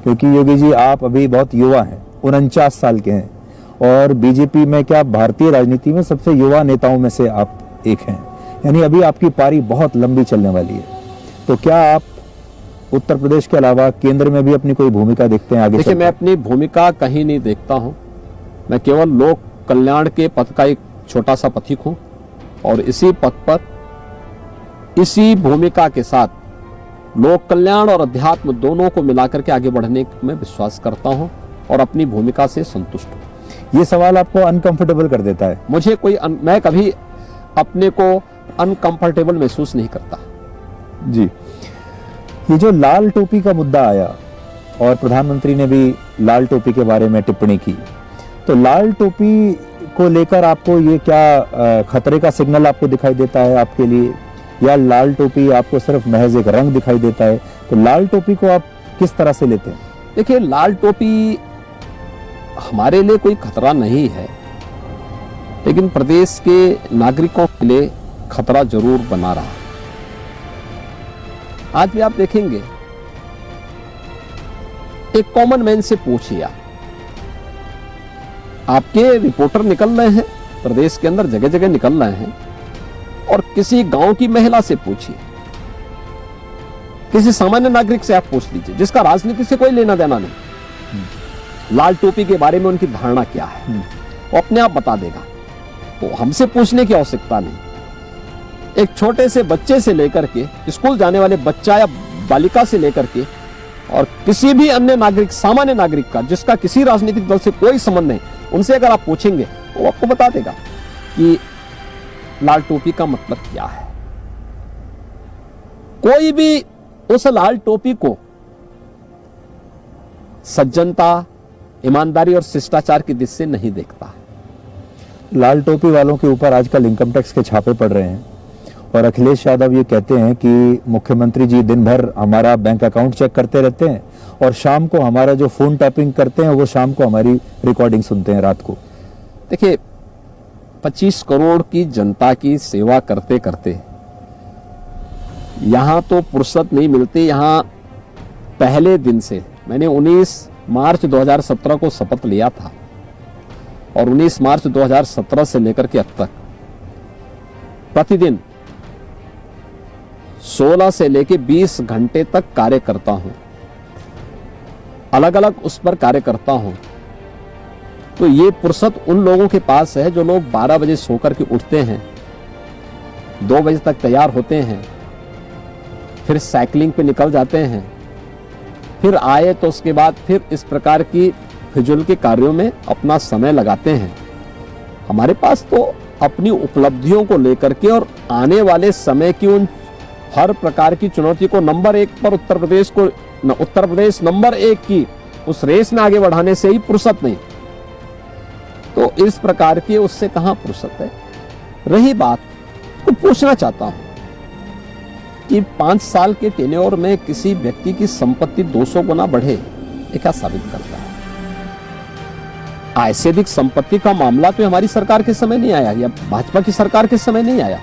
क्योंकि योगी जी आप अभी बहुत युवा हैं, 49 साल के हैं, और बीजेपी में क्या भारतीय राजनीति में सबसे युवा नेताओं में से आप एक हैं, यानी अभी आपकी पारी बहुत लंबी चलने वाली है। तो क्या आप उत्तर प्रदेश के अलावा केंद्र में भी अपनी कोई भूमिका देखते हैं आगे? देखिए, मैं अपनी भूमिका कहीं नहीं देखता हूं। मैं केवल लोक कल्याण के पथ का एक छोटा सा पथिक हूं और इसी पथ पर, इसी भूमिका के साथ लोक कल्याण और अध्यात्म दोनों को मिलाकर के आगे बढ़ने में विश्वास करता हूं और अपनी भूमिका से संतुष्ट हूं। ये सवाल आपको अनकंफर्टेबल कर देता है? मुझे मैं कभी अपने को अनकंफर्टेबल महसूस नहीं करता। जी, ये जो लाल टोपी का मुद्दा आया और प्रधानमंत्री ने भी लाल टोपी के बारे में टिप्पणी की, तो लाल टोपी को लेकर आपको ये क्या खतरे का सिग्नल आपको दिखाई देता है आपके लिए, या लाल टोपी आपको सिर्फ महज एक रंग दिखाई देता है? तो लाल टोपी को आप किस तरह से लेते हैं? देखिए, लाल टोपी हमारे लिए कोई खतरा नहीं है, लेकिन प्रदेश के नागरिकों के लिए खतरा जरूर बना रहा है। आज भी आप देखेंगे, एक कॉमन मैन से पूछिए, आपके रिपोर्टर निकल रहे हैं प्रदेश के अंदर, जगह जगह निकल रहे हैं, और किसी गांव की महिला से पूछिए, किसी सामान्य नागरिक से आप पूछ लीजिए जिसका राजनीति से कोई लेना देना नहीं, लाल टोपी के बारे में उनकी धारणा क्या है, वो अपने आप बता देगा। तो हमसे पूछने की आवश्यकता नहीं। एक छोटे से बच्चे से लेकर के, स्कूल जाने वाले बच्चा या बालिका से लेकर के, और किसी भी अन्य नागरिक, सामान्य नागरिक का जिसका किसी राजनीतिक दल से कोई संबंध नहीं, उनसे अगर आप पूछेंगे तो वो आपको बता देगा कि लाल टोपी का मतलब क्या है। कोई भी उस लाल टोपी को सज्जनता, ईमानदारी और शिष्टाचार की दृष्टि से नहीं देखता। लाल टोपी वालों के ऊपर आजकल इनकम टैक्स के छापे पड़ रहे हैं और अखिलेश यादव ये कहते हैं कि मुख्यमंत्री जी दिन भर हमारा बैंक अकाउंट चेक करते रहते हैं और शाम को हमारा जो फोन टैपिंग करते हैं वो शाम को हमारी रिकॉर्डिंग सुनते हैं रात को। देखिए, 25 करोड़ की जनता की सेवा करते करते यहां तो फुर्सत नहीं मिलती। यहां पहले दिन से मैंने 19 मार्च 2017 को शपथ लिया था और 19 मार्च 2017 से लेकर के अब तक प्रतिदिन 16 से लेकर 20 घंटे तक कार्य करता हूं, अलग अलग उस पर कार्य करता हूं। तो ये फुर्सत उन लोगों के पास है जो लोग 12 बजे सोकर के उठते हैं, 2 बजे तक तैयार होते हैं, फिर साइकिलिंग पे निकल जाते हैं, फिर आए तो उसके बाद फिर इस प्रकार की फिजूल के कार्यों में अपना समय लगाते हैं। हमारे पास तो अपनी उपलब्धियों को लेकर के और आने वाले समय की उन हर प्रकार की चुनौती को नंबर 1 पर उत्तर प्रदेश नंबर 1 की उस रेस में आगे बढ़ाने से ही फुर्सत नहीं। तो इस प्रकार की उससे कहां फुर्सत है। रही बात, तो पूछना चाहता हूं कि 5 साल के टेन्योर में किसी व्यक्ति की संपत्ति 200 गुना बढ़े, ये क्या साबित करता है? ऐसे अधिक संपत्ति का मामला तो हमारी सरकार के समय नहीं आया या भाजपा की सरकार के समय नहीं आया।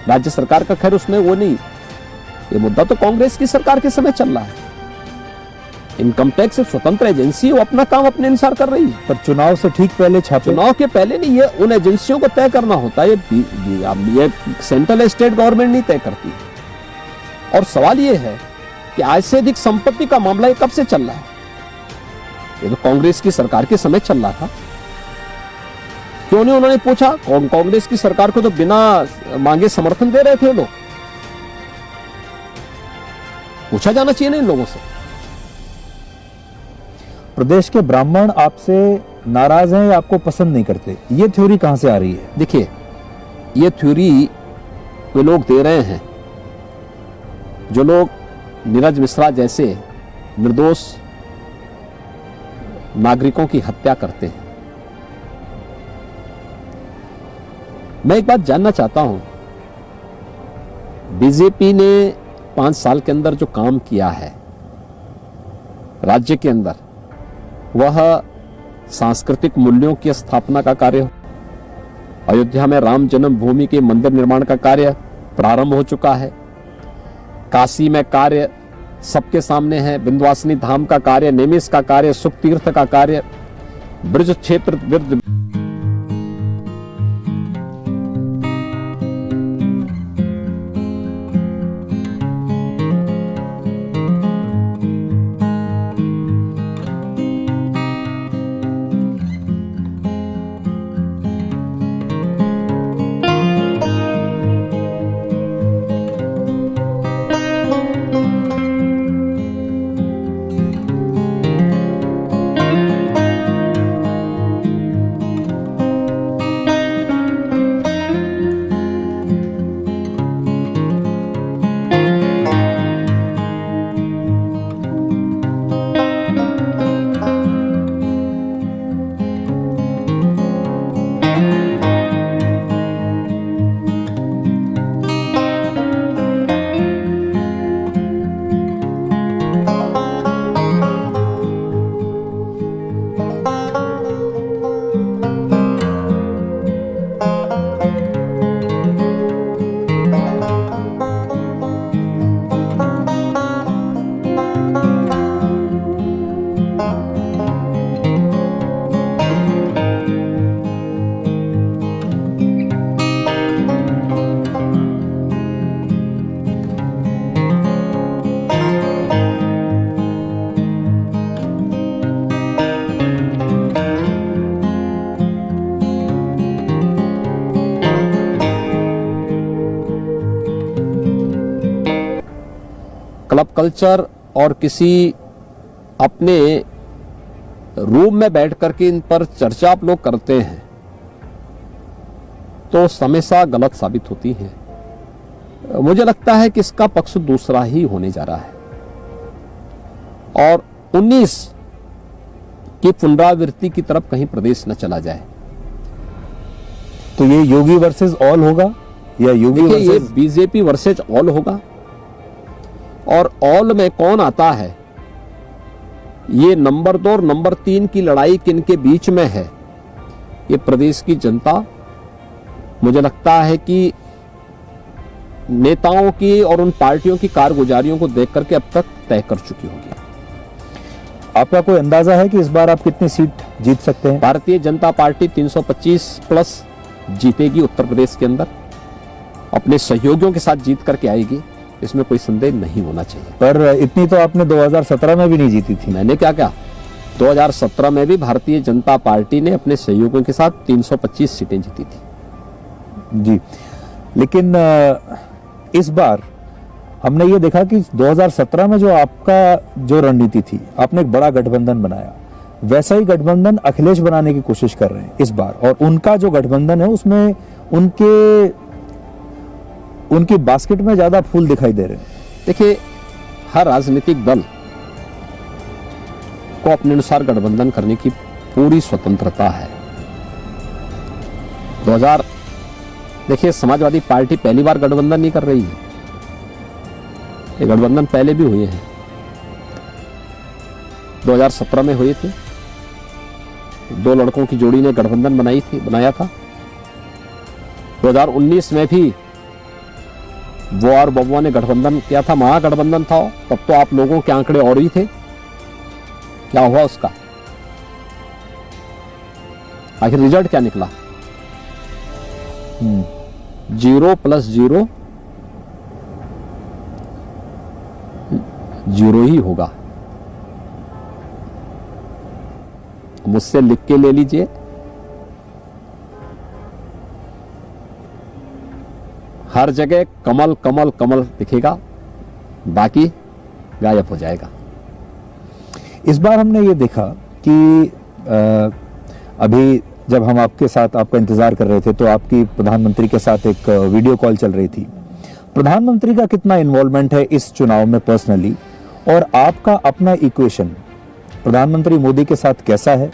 राज्य सरकार का खैर उसमें वो नहीं, ये मुद्दा तो कांग्रेस की सरकार के समय चल रहा है। इनकम टैक्स स्वतंत्र एजेंसी, वो अपना काम अपने अनुसार कर रही है। पर चुनाव से ठीक पहले छापे? चुनाव के पहले नहीं, ये उन एजेंसियों को तय करना होता है, ये सेंट्रल स्टेट गवर्नमेंट नहीं तय करती। और सवाल ये है कि आज से अधिक संपत्ति का मामला ये कब से चल रहा है? ये तो कांग्रेस की सरकार के समय चल रहा था। क्यों नहीं उन्होंने पूछा? कांग्रेस की सरकार को तो बिना मांगे समर्थन दे रहे थे लोग। पूछा जाना चाहिए ना इन लोगों से। प्रदेश के ब्राह्मण आपसे नाराज हैं या आपको पसंद नहीं करते, ये थ्योरी कहां से आ रही है? देखिए, ये थ्योरी वे लोग दे रहे हैं जो लोग नीरज मिश्रा जैसे निर्दोष नागरिकों की हत्या करते हैं। मैं एक बात जानना चाहता हूं, बीजेपी ने 5 साल के अंदर जो काम किया है राज्य के अंदर, वह सांस्कृतिक मूल्यों की स्थापना का कार्य हो, अयोध्या में राम जन्मभूमि के मंदिर निर्माण का कार्य प्रारंभ हो चुका है, काशी में कार्य सबके सामने है। विंध्यवासिनी धाम का कार्य, नेमिष का कार्य, सुख तीर्थ का कार्य, ब्रज क्षेत्र, ब्रज क्लब कल्चर और किसी अपने रूम में बैठ करके इन पर चर्चा आप लोग करते हैं तो हमेशा गलत साबित होती है। मुझे लगता है कि इसका पक्ष दूसरा ही होने जा रहा है और 19 की पुनरावृत्ति की तरफ कहीं प्रदेश न चला जाए। तो ये योगी वर्सेस ऑल होगा या योगी देखिए, ये वर्सेस बीजेपी वर्सेज ऑल होगा और ऑल में कौन आता है, ये नंबर 2 और नंबर 3 की लड़ाई किनके बीच में है, ये प्रदेश की जनता मुझे लगता है कि नेताओं की और उन पार्टियों की कारगुजारियों को देख करके अब तक तय कर चुकी होगी। आपका कोई अंदाजा है कि इस बार आप कितनी सीट जीत सकते हैं? भारतीय जनता पार्टी 325 प्लस जीतेगी उत्तर प्रदेश के अंदर, अपने सहयोगियों के साथ जीत करके आएगी, इसमें कोई संदेह नहीं होना चाहिए। पर इतनी तो आपने 2017 में भी नहीं जीती थी। मैंने क्या कहा, 2017 में भी भारतीय जनता पार्टी ने अपने सहयोगियों के साथ 325 सीटें जीती थी जी। लेकिन इस बार हमने ये देखा कि 2017 में जो आपका जो रणनीति थी, आपने एक बड़ा गठबंधन बनाया, वैसा ही गठबंधन अखिलेश बनाने की कोशिश कर रहे हैं इस बार, और उनका जो गठबंधन है उसमें उनकी बास्केट में ज्यादा फूल दिखाई दे रहे हैं। देखिए, हर राजनीतिक दल को अपने अनुसार गठबंधन करने की पूरी स्वतंत्रता है। देखिए, समाजवादी पार्टी पहली बार गठबंधन नहीं कर रही है, ये गठबंधन पहले भी हुए हैं। 2017 में हुए थे, 2 लड़कों की जोड़ी ने गठबंधन बनाया था। 2019 में भी वो और बबुआ ने गठबंधन किया था, महागठबंधन था। तब तो आप लोगों के आंकड़े और ही थे, क्या हुआ उसका? आखिर रिजल्ट क्या निकला? 0 + 0 0 ही होगा। मुझसे लिख के ले लीजिए, हर जगह कमल कमल कमल दिखेगा, बाकी गायब हो जाएगा। इस बार हमने ये देखा कि अभी जब हम आपके साथ आपका इंतजार कर रहे थे तो आपकी प्रधानमंत्री के साथ एक वीडियो कॉल चल रही थी। प्रधानमंत्री का कितना इन्वॉल्वमेंट है इस चुनाव में पर्सनली, और आपका अपना इक्वेशन प्रधानमंत्री मोदी के साथ कैसा है,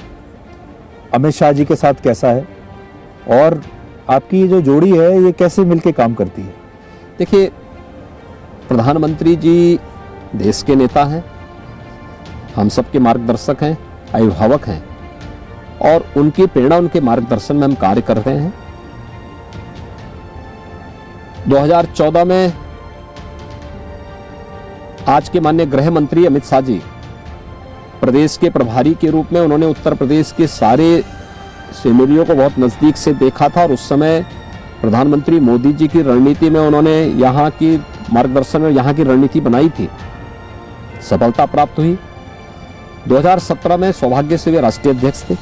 अमित शाह जी के साथ कैसा है, और आपकी ये जो जोड़ी है ये कैसे मिलके काम करती है? देखिए, प्रधानमंत्री जी देश के नेता हैं, हम सबके मार्गदर्शक हैं, अभिभावक हैं, और उनकी प्रेरणा, उनके मार्गदर्शन में हम कार्य कर रहे हैं। 2014 में आज के माननीय गृह मंत्री अमित शाह जी प्रदेश के प्रभारी के रूप में उन्होंने उत्तर प्रदेश के सारे सिनेरियो को बहुत नजदीक से देखा था और उस समय प्रधानमंत्री मोदी जी की रणनीति में उन्होंने यहाँ की मार्गदर्शन में यहाँ की रणनीति बनाई थी, सफलता प्राप्त हुई। 2017 में सौभाग्य से वे राष्ट्रीय अध्यक्ष थे,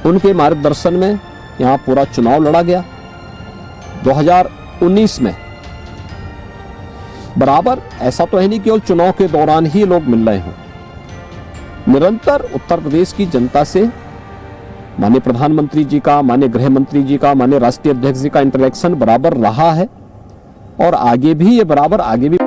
उनके मार्गदर्शन में यहाँ पूरा चुनाव लड़ा गया। 2019 में बराबर, ऐसा तो है नहीं केवल चुनाव के दौरान ही लोग मिल रहे हों, निरंतर उत्तर प्रदेश की जनता से माननीय प्रधानमंत्री जी का, माननीय गृह मंत्री जी का, माननीय राष्ट्रीय अध्यक्ष जी का इंटरेक्शन बराबर रहा है और आगे भी ये बराबर आगे भी